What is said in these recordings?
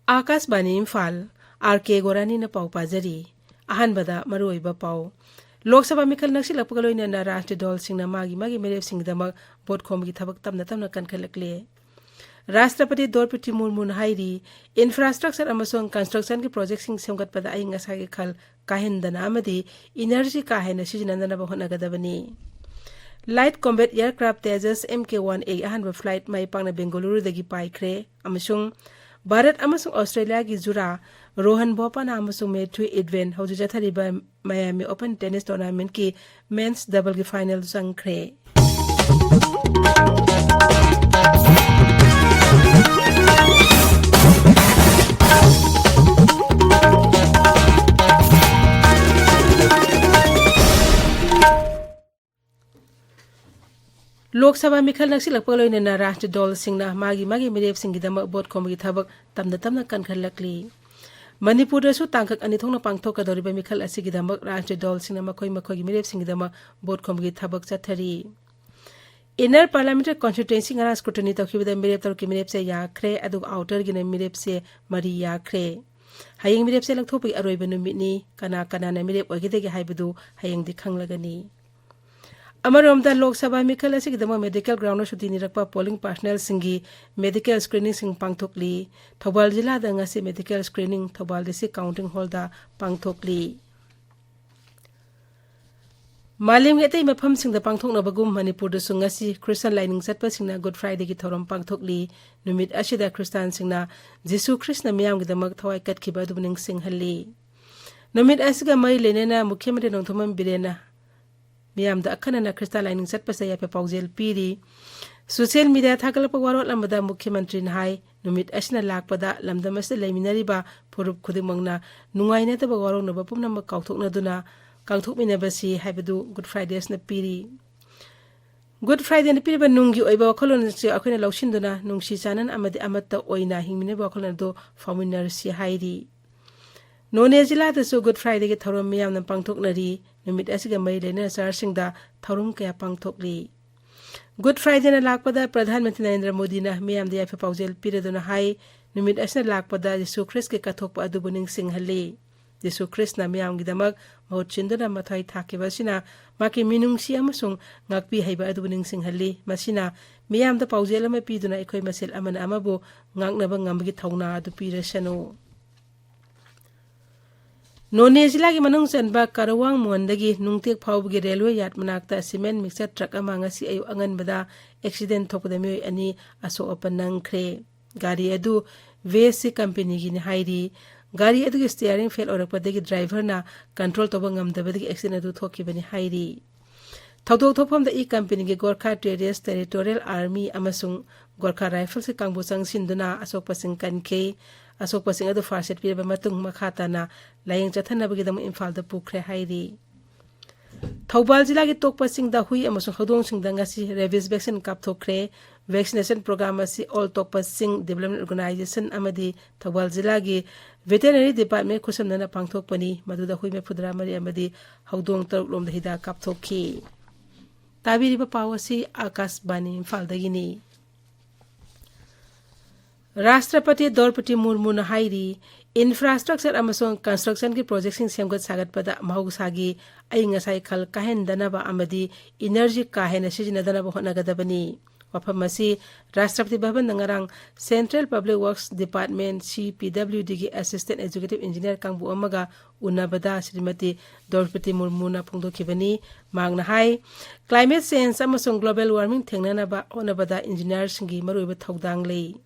Akashvani Imphal R.K.Gorani na pau pajari ahanbada maruiba pau Lok Sabha Mikhal naksilakpag loinana Rashtriya Dol singna magi merep singdamak bot khomgi thabak tamna kankhalakle Rashtrapati Draupadi Murmu hairi infrastructure amasong construction ki project sing semgatpada ai ngasagi khal kahendana amadi energy kahena sijinandana bahonnagadabani Light Combat Aircraft Tejas MK-1A ahanba flight mai pangna Bengaluru dagi paikhre amasong Bharat amasung Australia ki jura Rohan Bopana amasung May 3 event hauju jathariba Miami Open Tennis Tournament ki men's double ki final sangkhre Lok Sabha Mikhal naksilakpag loinana Rashtriya Dol singna magi merep singgidamak bot khomgi thabak tamna kankhalakli Manipur su tangkak ani thongna pangthokadoriba Mikhal asigidamak Rashtriya Dol singna makhoi merep singgidamak bot khomgi thabak chathari Inner Parliamentary Constituency ngara scrutiny tawkhibada merep tarki merep se yakhre adu outer gina merep se mari yakhre hayeng merep se lakthopui aroiba numitni kana na merep ogidagi haibadu hayeng di khanglagani Amaramda Lok Sabha Mikhal asigidama medical ground shuti nirakpa polling personnel singi medical screening sing pangthokli Thobal jila da ngasi medical screening Thobal district counting hall da pangthokli Malim ngetai mafam singda pangthokna bagum Manipur da sungasi Christian lining satpa singna Good Friday ki thorom pangthokli numit asida Christian singna Jisu Krishna miyam gidamak thawai katkhiba dubuning singhalli numit asiga mai lenena Mukhyamantri Nongthoman Birena Miyam da akana na Christian lining satpa sa yape paujel piri social media thakalpa warot lamada Mukhyamantri nahai numit asna lakpada lamdamas laiminariba purup khudimangna nungaina ta bagwarong na bapum na makauthokna duna kangthokmina basi haibadu Good Friday na piri Good Friday na piri ba nungi oiba wakholon si akhina lawsinduna nungsi chanan amadi amatta oina hingmine wakholon do familiar si hairi None jila da so Good Friday ki thorom miyam na pangthoknari numit asiga mai lena sar singda thorum kaya pangthokli Good Friday na lakpada Pradhan Mantri Narendra Modi na miyam da yafe paujel piraduna hai numit asna lakpada Jisu Christ ke kathokpa adubuning singhalli Jisu Christ na miyam gidamak mahutchinduna mathai thakiba sina maki minungsi amasung ngakpi haiba adubuning singhalli masina miyam da paujel ama piduna ikhoi masel amana amabu ngaknaba ngambagi thawna adu pirasanu None jila ki manung sanba Karawang Muandagi nungtek phawbgi railway yard manakta cement mixer truck ama ngasi ayu angan bada accident thokdami ani aso opanang khre gari adu VSC company gi ni hairi gari adu steering fail orakpadagi driver na control toba ngamdabagi accident adu thokibani hairi thodok thopam da company gi Gorkha Territorial Army amasung Gorkha Rifles ki kangbu sangsin-duna asok pasing kanke asok pasing adu farset piraba matung makhata na layeng chathanabagidam Imphal da pukre hairi Thobal jila ki tok pasing da hui amasung khodong sing da ngasi rabies vaccine kapthokre vaccination program asi all tok pasing development organization amadi Thobal jila ki veterinary department khusamnana pangthokpani maduda hui me phudra mari amadi hodong taruk lom da hida kapthokki tabiriba pawasi Akashbani Imphal dagini Rashtrapati Draupadi Murmu na hairi infrastructure amasong construction ki project sing semgat sagat pada mahusagi ay ngasay khal kahendanaba amadi energy kahena sijinadanaba honagadabani wapamasi Rashtrapati Bhavan nangarang Central Public Works Department CPWD ki Assistant Executive Engineer kangbu amaga unabada Srimati Draupadi Murmu na pungdokibani mangna hai climate change amasong global warming thengnanaba onabada engineers singi maruiba thodang lei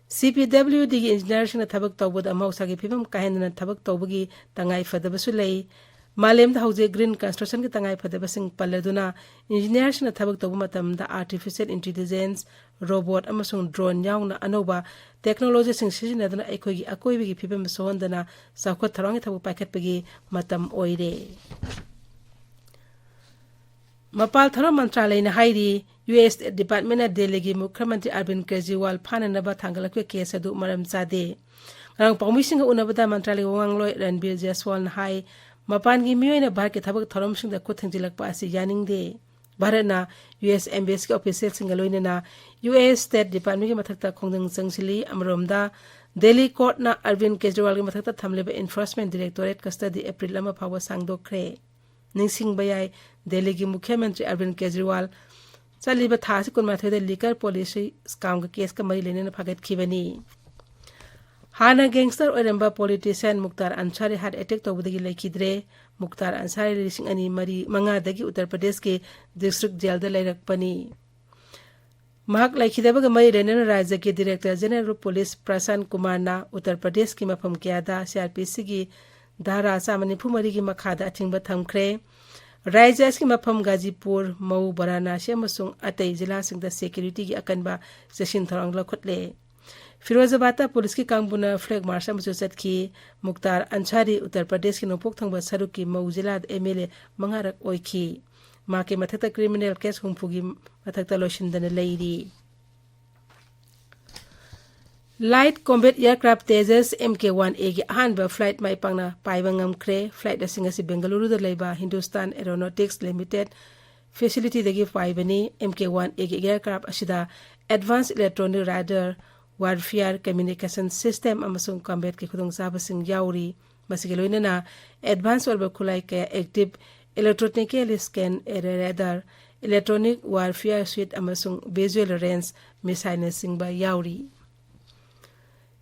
CPWD gi engineers na thabak tawbud amausa gi phibam kahendana thabak tawbugi tangai fadabasu lei malem da hauze green construction ki tangai fadabasing paladuna engineers na thabak tawbu matam da artificial intelligence robot amasung drone yauna anoba technology sing sijinaduna ekhogi akoibi gi phibam sohondana sakwa tharangi thabu paikhatpagi matam oire Mapal Tharo Mantralay na hairi US Department na Delegi Mukhyamantri Arvind Kejriwal phananaba thangalakwe case adu maram chade ngang pawmising unabada Mantralay wangloy Ranbir Jaiswal na hai mapan gi miyoy na bhar ke thabak thorom sing da ko thengjilakpa asi yaningde Bharana US Embassy official singalloina US State Department ki mathakta khongdang changsili amromda Delhi Court na Arvind Kejriwal ki mathakta thamleba Enforcement Directorate custody April lama phawa sangdokre ningsing bayai Delhi ki Mukhyamantri Arvind Kejriwal chaliba thasi kunmathoi liquor policy scam ka case ka mari lene phagat khibani Hana gangster oramba politician Mukhtar Ansari had attack tawdagi laikidre Mukhtar Ansari rising ani mari manga dagi Uttar Pradesh ke district jail da lairakpani Mahak laikidaba ga mai renen Rajya ke Director General of Police Prasan Kumar na Uttar Pradesh ki mafam kyada CRPC ki dhara samani phumari ki makhada athingba thamkhre Rajya ki mafam Gazipur Mau Varanasi amasung atai jila singda security ki akanba session tharang lakhotle Firozabad police की कांगबुना flag march में चुसत की मुख्तार अंसारी उत्तर प्रदेश की नोपोक थंग सरुक की मऊ जिला MLA मंगारक ओइखी मां के मथकता क्रिमिनल केस हुंफुगी मथकता लोशिंदन लेरी light combat aircraft Tejas MK-1A की अहानबा फ्लाइट माई पांगना पाइबंगम क्रे फ्लाइट असिंग असि बेंगलुरु द लेबा हिंदुस्तान एरोनॉटिक्स लिमिटेड फैसिलिटी दगी पाइबनी MK-1A की एयरक्राफ्ट असिदा advance electronic radar warfare communication system amasung combat ki khudong sabasing yauri masige loinana advanced orba khulai ka active electronically scan radar electronic warfare suite amasung visual range missile singba yauri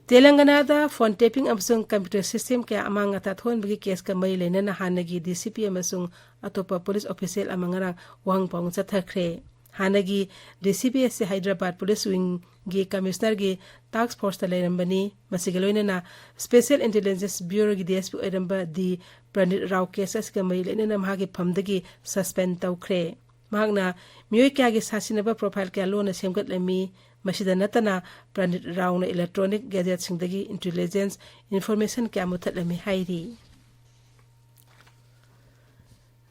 Telangana da phone tapping amasung computer system ka amang ata thon bagi case ka mai leinana hanagi DCP amasung atopa police official amangara wang paung chathakre Hanagi DCP se Hyderabad Police Wing gi Commissioner gi Task Force ta leirambani masigaloina na Special Intelligence Bureau gi DSP oiramba di Pranit Rao cases ka mai leina mahagi phamdagi suspend tawkhre mahagna mioi kya gi sasinaba profile kya lona semgat lemi masida natana Pranit Rao na electronic gadget singdagi intelligence information kya muthat lemi hairi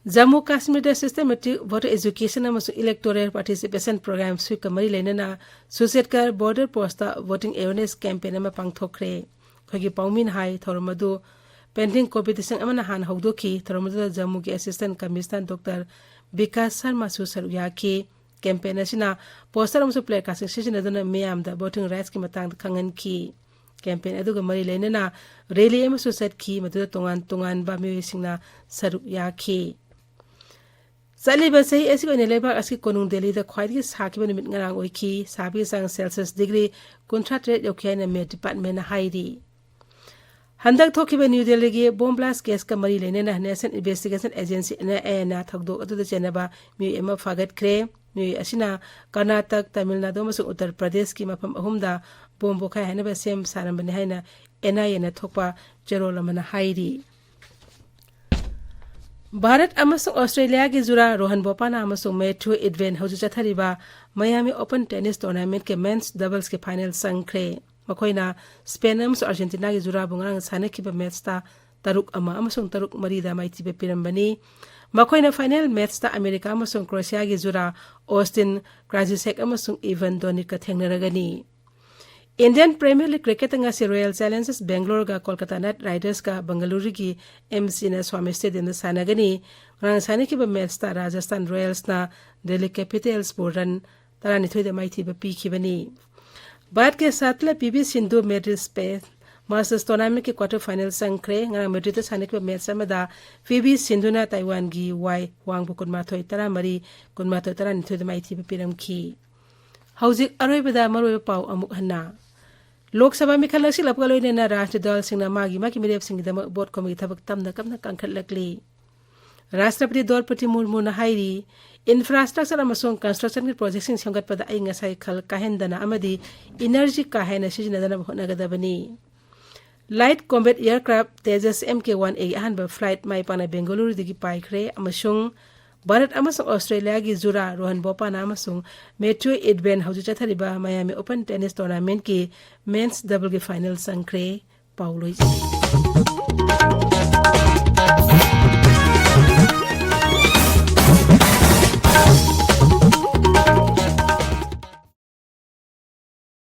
Jammu Kashmir Systematic Voter Education amasung Electoral Participation Program sui kamari leinana Susetkar Border Posta Voting Awareness Campaign ama pangthokre khogi paumin hai thormadu pending competition amana han hawdoki thormadu Jammu ki Assistant Commissioner Dr Vikas Sharma Susaruyaki campaign asina poster amsu player casting session aduna meyam da voting rights ki matang khangan ki campaign aduga mari leinana rally amasu set ki madu tongan ba mi singna saruyaki Saliba sahi ऐसी कोई नेलेबा असकी कोनुंग Delhi the ख्वाइदगी साकी बन मिट ngarang oiki sabi sang Celsius degree contract yokhya na me department na hairi handak thoki ba New Delhi gi bomb blast case ka mari lene na National Investigation Agency na na thakdo adu da chenaba mi ema fagat kre mi asina Karnataka Tamil Nadu masu Uttar Pradesh ki mafam ahumda bomb bokhai hana ba sem saram bani haina NIA na thokpa jerol mana hairi Bharat amasung Australia ki jura Rohan Bopana amasung Matthew Edwin hauju chathariba Miami Open Tennis Tournament ke men's doubles ke final sangkre makoina Spain amasung Argentina ki jura bungrang sanakhiba match ta taruk ama amasung taruk marida maiti be pirambani makoina final match ta America amasung Croatia ki jura Austin Krajicek amasung Ivan Dodig ka thengnaragani Indian Premier League cricket nga si Royal Challengers Bangalore ga Kolkata Knight Riders ka Bengaluru ki MC na Swami Stadium na sanagani rang sani ki ba match ta Rajasthan Royals na Delhi Capitals boran tarani thoi da maiti ba pi ki bani बाद के साथ ले PV Sindhu medal space masters tournament के quarter final संख्रे nga Madrid साने के match समदा PV Sindhu ना Taiwan गी Y वांग बुकुन माथोय तरा मरी कुन माथोय तरा निथोय दमाई थी पिरम की हौजिक अरोयबदा मरोय पाव अमुक हन्ना लोकसभा में खलसी लपगलोय ने राष्ट्र दल सिंगना मागी माकी मिरेब सिंग दम बोर्ड कमिटी थबक तमना कमना कंखलकली राष्ट्रपति द्रौपदी मुर्मू ना हाइरी इंफ्रास्ट्रक्चर अमसों कंस्ट्रक्शन के प्रोजेक्ट सिंग संगतपदा आई ngasai khal kahendana amadi energy ka haina sijinadana honagadabani light combat aircraft Tejas MK-1A ahanba flight mai pana Bengaluru digi paikhre amasung Bharat amasung Australia gi jura Rohan Bopana amasung Matthew Edwin hauju chathariba Miami Open Tennis Tournament ki men's double ge final sangkre pauloi